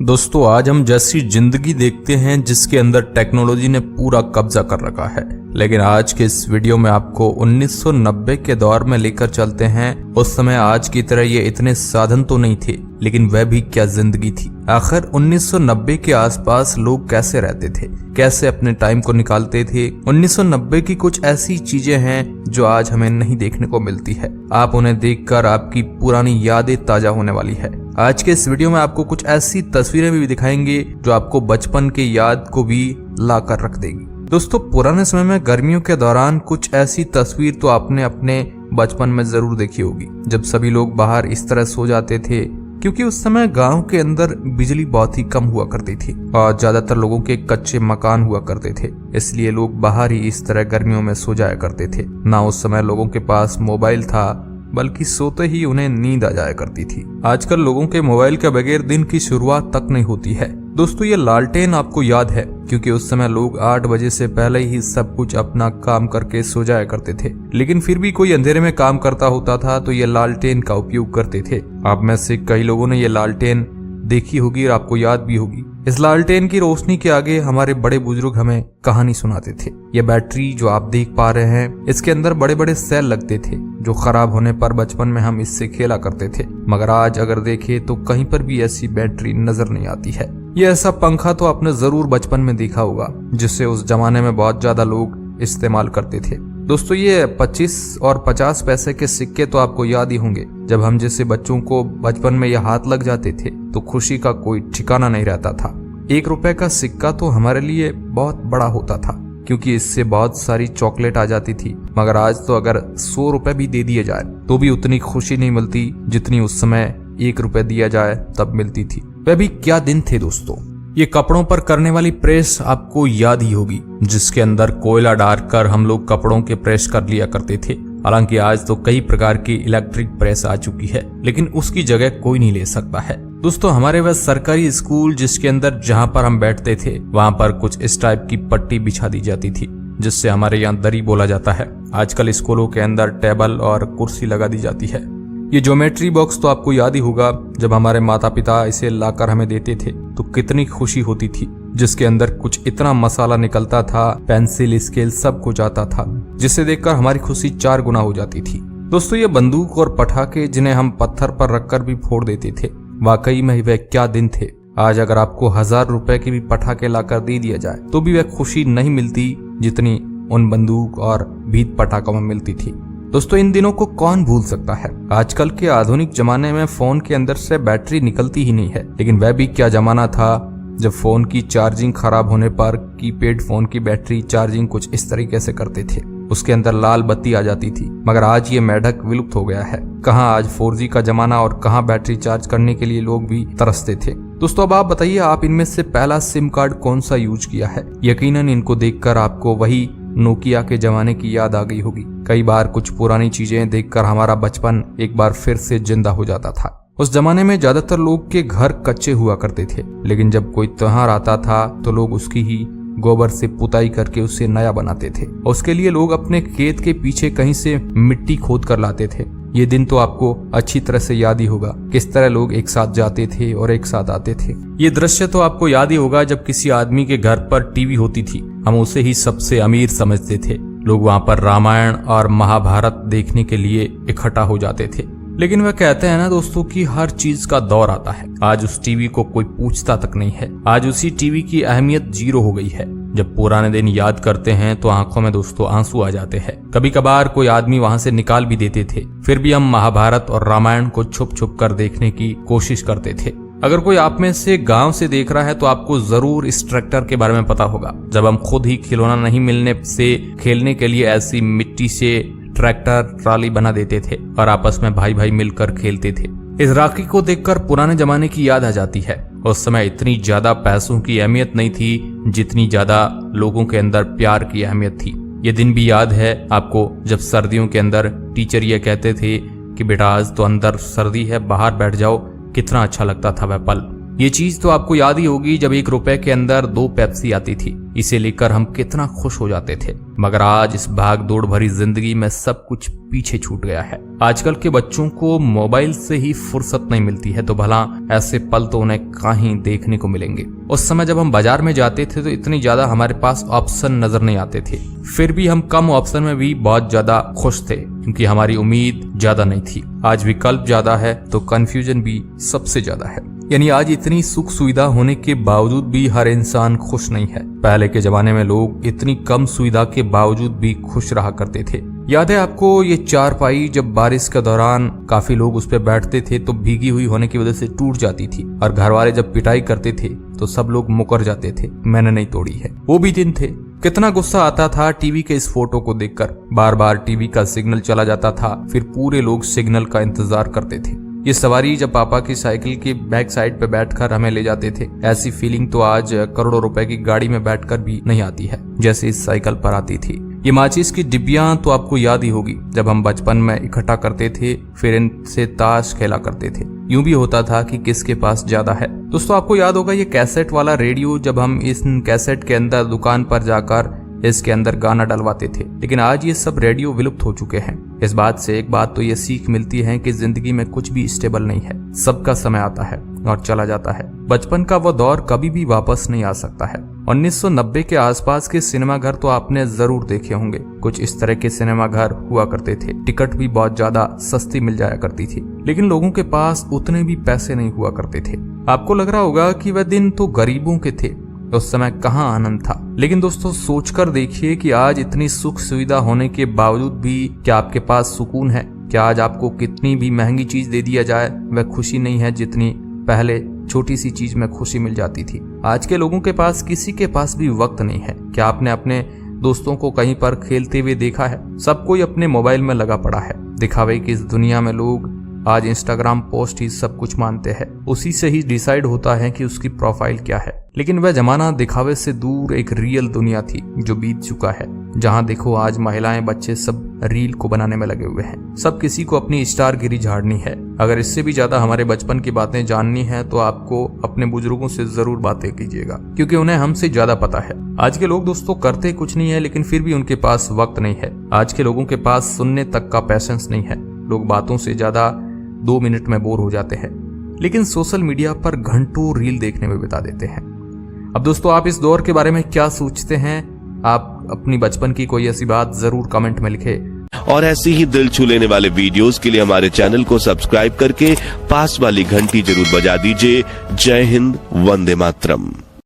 दोस्तों आज हम जैसी जिंदगी देखते हैं जिसके अंदर टेक्नोलॉजी ने पूरा कब्जा कर रखा है, लेकिन आज के इस वीडियो में आपको 1990 के दौर में लेकर चलते हैं। उस समय आज की तरह ये इतने साधन तो नहीं थे, लेकिन वह भी क्या जिंदगी थी। आखिर 1990 के आसपास लोग कैसे रहते थे, कैसे अपने टाइम को निकालते थे। 1990 की कुछ ऐसी चीजें हैं जो आज हमें नहीं देखने को मिलती है। आप उन्हें देखकर आपकी पुरानी यादें ताजा होने वाली है। आज के इस वीडियो में आपको कुछ ऐसी तस्वीरें भी दिखाएंगे जो आपको बचपन के याद को भी ला कर रख देगी। दोस्तों पुराने समय में गर्मियों के दौरान कुछ ऐसी तस्वीर तो आपने अपने बचपन में जरूर देखी होगी, जब सभी लोग बाहर इस तरह सो जाते थे, क्योंकि उस समय गांव के अंदर बिजली बहुत ही कम हुआ करती थी और ज्यादातर लोगों के कच्चे मकान हुआ करते थे, इसलिए लोग बाहर ही इस तरह गर्मियों में सो जाया करते थे। ना उस समय लोगों के पास मोबाइल था, बल्कि सोते ही उन्हें नींद आ जाया करती थी। आजकल लोगों के मोबाइल के बगैर दिन की शुरुआत तक नहीं होती है। दोस्तों ये लालटेन आपको याद है, क्योंकि उस समय लोग 8 बजे से पहले ही सब कुछ अपना काम करके सो जाया करते थे, लेकिन फिर भी कोई अंधेरे में काम करता होता था तो ये लालटेन का उपयोग करते थे। आप में से कई लोगों ने ये लालटेन देखी होगी और आपको याद भी होगी। इस लालटेन की रोशनी के आगे हमारे बड़े बुजुर्ग हमें कहानी सुनाते थे। ये बैटरी जो आप देख पा रहे हैं, इसके अंदर बड़े बड़े सेल लगते थे, जो खराब होने पर बचपन में हम इससे खेला करते थे। मगर आज अगर देखें तो कहीं पर भी ऐसी बैटरी नजर नहीं आती है। ये ऐसा पंखा तो आपने जरूर बचपन में देखा होगा, जिससे उस जमाने में बहुत ज्यादा लोग इस्तेमाल करते थे। दोस्तों ये 25 और 50 पैसे के सिक्के तो आपको याद ही होंगे। जब हम जैसे बच्चों को बचपन में ये हाथ लग जाते थे तो खुशी का कोई ठिकाना नहीं रहता था। 1 रुपए का सिक्का तो हमारे लिए बहुत बड़ा होता था, क्योंकि इससे बहुत सारी चॉकलेट आ जाती थी। मगर आज तो अगर 100 रुपए भी दे दिए जाए तो भी उतनी खुशी नहीं मिलती जितनी उस समय 1 रुपए दिया जाए तब मिलती थी। वह भी क्या दिन थे दोस्तों। ये कपड़ों पर करने वाली प्रेस आपको याद ही होगी, जिसके अंदर कोयला डालकर हम लोग कपड़ों के प्रेस कर लिया करते थे। हालांकि आज तो कई प्रकार की इलेक्ट्रिक प्रेस आ चुकी है, लेकिन उसकी जगह कोई नहीं ले सकता है। दोस्तों हमारे वह सरकारी स्कूल जिसके अंदर जहां पर हम बैठते थे, वहां पर कुछ इस टाइप की पट्टी बिछा दी जाती थी, जिससे हमारे यहाँ दरी बोला जाता है। आजकल स्कूलों के अंदर टेबल और कुर्सी लगा दी जाती है। ये ज्योमेट्री बॉक्स तो आपको याद ही होगा, जब हमारे माता पिता इसे लाकर हमें देते थे तो कितनी खुशी होती थी, जिसके अंदर कुछ इतना मसाला निकलता था, पेंसिल स्केल सब कुछ आता था, जिसे देखकर हमारी खुशी 4 गुना हो जाती थी। दोस्तों ये बंदूक और पटाखे जिन्हें हम पत्थर पर रखकर भी फोड़ देते थे, वाकई में वह क्या दिन थे। आज अगर आपको 1000 रुपए के भी पटाखे लाकर दे दिया जाए तो भी वह खुशी नहीं मिलती जितनी उन बंदूक और भीत पटाखों में मिलती थी। दोस्तों इन दिनों को कौन भूल सकता है। आजकल के आधुनिक जमाने में फोन के अंदर से बैटरी निकलती ही नहीं है, लेकिन वह भी क्या जमाना था जब फोन की चार्जिंग खराब होने पर कीपैड फोन की बैटरी चार्जिंग कुछ इस तरीके से करते थे, उसके अंदर लाल बत्ती आ जाती थी। मगर आज ये मेढक विलुप्त हो गया है। कहाँ आज 4G का जमाना और कहाँ बैटरी चार्ज करने के लिए लोग भी तरसते थे। दोस्तों अब आप बताइए, आप इनमें से पहला सिम कार्ड कौन सा यूज किया है। यकीनन इनको देखकर आपको वही नोकिया के जमाने की याद आ गई होगी। कई बार कुछ पुरानी चीजें देखकर हमारा बचपन एक बार फिर से जिंदा हो जाता था। उस जमाने में ज्यादातर लोग के घर कच्चे हुआ करते थे, लेकिन जब कोई त्योहार आता था तो लोग उसकी ही गोबर से पुताई करके उसे नया बनाते थे। उसके लिए लोग अपने खेत के पीछे कहीं से मिट्टी खोद कर लाते थे। ये दिन तो आपको अच्छी तरह से याद ही होगा, किस तरह लोग एक साथ जाते थे और एक साथ आते थे। ये दृश्य तो आपको याद ही होगा, जब किसी आदमी के घर पर टीवी होती थी, हम उसे ही सबसे अमीर समझते थे। लोग वहां पर रामायण और महाभारत देखने के लिए इकट्ठा हो जाते थे। लेकिन वह कहते हैं ना दोस्तों कि हर चीज का दौर आता है। आज उस टीवी को कोई पूछता तक नहीं है। आज उसी टीवी की अहमियत 0 हो गई है। जब पुराने दिन याद करते हैं तो आंखों में दोस्तों आंसू आ जाते हैं। कभी कभार कोई आदमी वहां से निकाल भी देते थे, फिर भी हम महाभारत और रामायण को छुप छुप कर देखने की कोशिश करते थे। अगर कोई आप में से गांव से देख रहा है तो आपको जरूर इस ट्रैक्टर के बारे में पता होगा, जब हम खुद ही खिलौना नहीं मिलने से खेलने के लिए ऐसी मिट्टी से ट्रैक्टर ट्राली बना देते थे और आपस में भाई भाई मिलकर खेलते थे। इस राखी को देखकर पुराने जमाने की याद आ जाती है। उस समय इतनी ज्यादा पैसों की अहमियत नहीं थी जितनी ज्यादा लोगों के अंदर प्यार की अहमियत थी। ये दिन भी याद है आपको, जब सर्दियों के अंदर टीचर ये कहते थे कि बेटा आज तो अंदर सर्दी है, बाहर बैठ जाओ। कितना अच्छा लगता था वह पल। ये चीज तो आपको याद ही होगी जब 1 रुपए के अंदर 2 पेप्सी आती थी। इसे लेकर हम कितना खुश हो जाते थे। मगर आज इस भाग दौड़ भरी जिंदगी में सब कुछ पीछे छूट गया है। आजकल के बच्चों को मोबाइल से ही फुर्सत नहीं मिलती है, तो भला ऐसे पल तो उन्हें कहीं देखने को मिलेंगे। उस समय जब हम बाजार में जाते थे तो इतनी ज्यादा हमारे पास ऑप्शन नजर नहीं आते थे, फिर भी हम कम ऑप्शन में भी बहुत ज्यादा खुश थे, क्योंकि हमारी उम्मीद ज्यादा नहीं थी। आज विकल्प ज्यादा है तो कंफ्यूजन भी सबसे ज्यादा है। यानी आज इतनी सुख सुविधा होने के बावजूद भी हर इंसान खुश नहीं है। पहले के जमाने में लोग इतनी कम सुविधा के बावजूद भी खुश रहा करते थे। याद है आपको ये चारपाई, जब बारिश के दौरान काफी लोग उस पर बैठते थे तो भीगी हुई होने की वजह से टूट जाती थी, और घर वाले जब पिटाई करते थे तो सब लोग मुकर जाते थे, मैंने नहीं तोड़ी है। वो भी दिन थे। कितना गुस्सा आता था टीवी के इस फोटो को देखकर। बार बार टीवी का सिग्नल चला जाता था, फिर पूरे लोग सिग्नल का इंतजार करते थे। ये सवारी जब पापा की साइकिल की बैक साइड पे बैठकर हमें ले जाते थे, ऐसी फीलिंग तो आज करोड़ों रुपए की गाड़ी में बैठकर भी नहीं आती है जैसे इस साइकिल पर आती थी। ये माचिस की डिब्बियां तो आपको याद ही होगी, जब हम बचपन में इकट्ठा करते थे, फिर इनसे ताश खेला करते थे। यूं भी होता था कि किसके पास ज्यादा है। दोस्तों आपको याद होगा ये कैसेट वाला रेडियो, जब हम इस कैसेट के अंदर दुकान पर जाकर इसके अंदर गाना डलवाते थे। लेकिन आज ये सब रेडियो विलुप्त हो चुके हैं। इस बात से एक बात तो ये सीख मिलती है कि जिंदगी में कुछ भी स्टेबल नहीं है। सबका समय आता है और चला जाता है। बचपन का वो दौर कभी भी वापस नहीं आ सकता है। 1990 के आसपास के सिनेमा घर तो आपने जरूर देखे होंगे। कुछ इस तरह के सिनेमा घर हुआ करते थे। टिकट भी बहुत ज्यादा सस्ती मिल जाया करती थी, लेकिन लोगों के पास उतने भी पैसे नहीं हुआ करते थे। आपको लग रहा होगा कि वह दिन तो गरीबों के थे, उस समय कहाँ आनंद था। लेकिन दोस्तों सोचकर देखिए कि आज इतनी सुख सुविधा होने के बावजूद भी क्या आपके पास सुकून है? क्या आज आपको कितनी भी महंगी चीज दे दिया जाए वह खुशी नहीं है जितनी पहले छोटी सी चीज में खुशी मिल जाती थी। आज के लोगों के पास किसी के पास भी वक्त नहीं है। क्या आपने अपने दोस्तों को कहीं पर खेलते हुए देखा है? सब कोई अपने मोबाइल में लगा पड़ा है। दिखावे की इस दुनिया में लोग आज इंस्टाग्राम पोस्ट ही सब कुछ मानते हैं। उसी से ही डिसाइड होता है कि उसकी प्रोफाइल क्या है। लेकिन वह जमाना दिखावे से दूर एक रियल दुनिया थी जो बीत चुका है। जहां देखो आज महिलाएं बच्चे सब रील को बनाने में लगे हुए हैं। सब किसी को अपनी स्टारगिरी झाड़नी है। अगर इससे भी ज्यादा हमारे बचपन की बातें जाननी है तो आपको अपने बुजुर्गों से जरूर बातें कीजिएगा, क्योंकि उन्हें हमसे ज्यादा पता है। आज के लोग दोस्तों करते कुछ नहीं है, लेकिन फिर भी उनके पास वक्त नहीं है। आज के लोगों के पास सुनने तक का पैशेंस नहीं है। लोग बातों से ज्यादा 2 मिनट में बोर हो जाते हैं, लेकिन सोशल मीडिया पर घंटों रील देखने में बिता देते हैं। अब दोस्तों आप इस दौर के बारे में क्या सोचते हैं? आप अपनी बचपन की कोई ऐसी बात जरूर कमेंट में लिखें। और ऐसी ही दिल छू लेने वाले वीडियोस के लिए हमारे चैनल को सब्सक्राइब करके पास वाली घंटी जरूर बजा दीजिए। जय हिंद, वंदे मातरम।